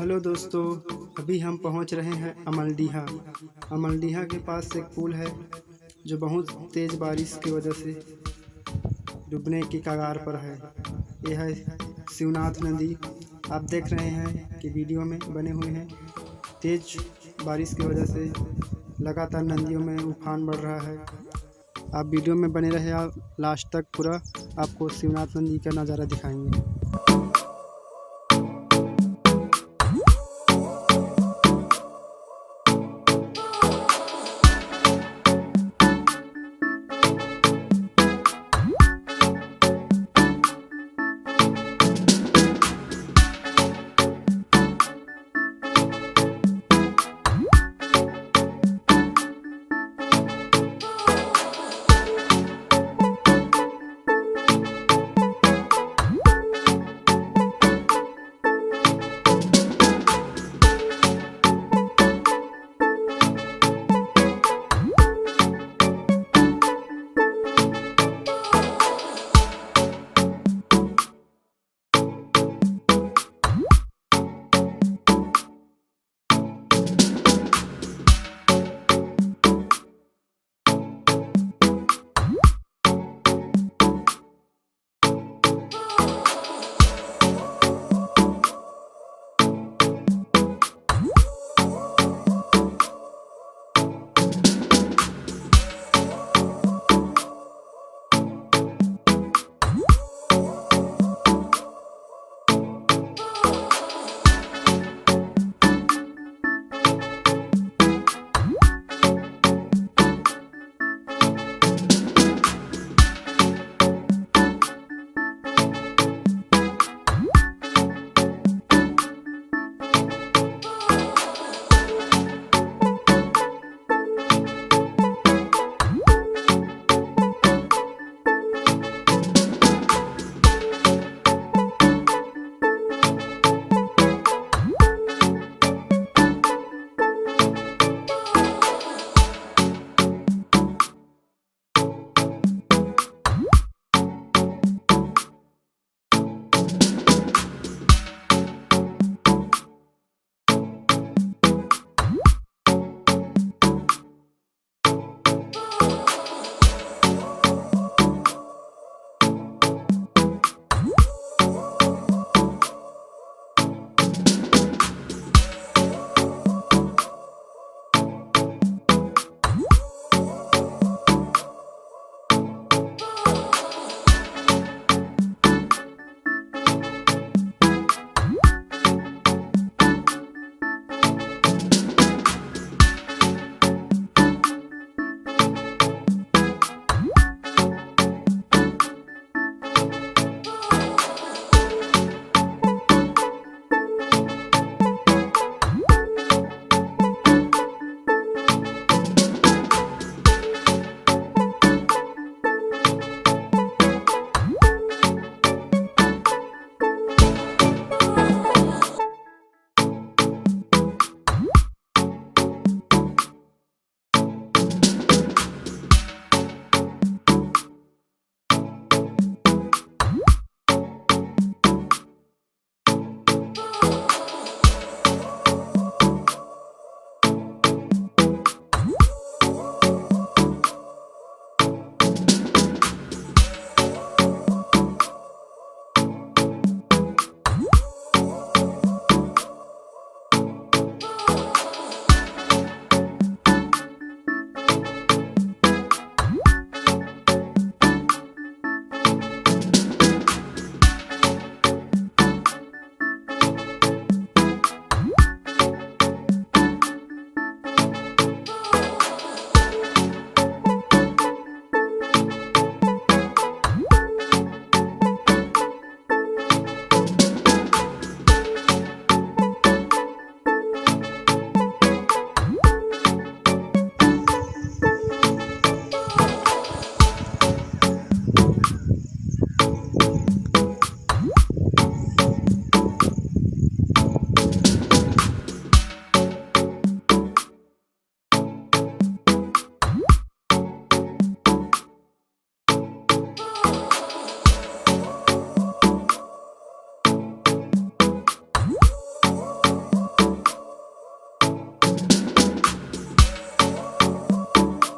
हेलो दोस्तों, अभी हम पहुंच रहे हैं अमलडीहा। अमलडीहा के पास एक पुल है जो बहुत तेज़ बारिश की वजह से डूबने की कगार पर है। यह है शिवनाथ नदी। आप देख रहे हैं कि वीडियो में बने हुए हैं। तेज़ बारिश की वजह से लगातार नदियों में उफान बढ़ रहा है। आप वीडियो में बने रहे, आप लास्ट तक पूरा आपको शिवनाथ नदी का नज़ारा दिखाएंगे।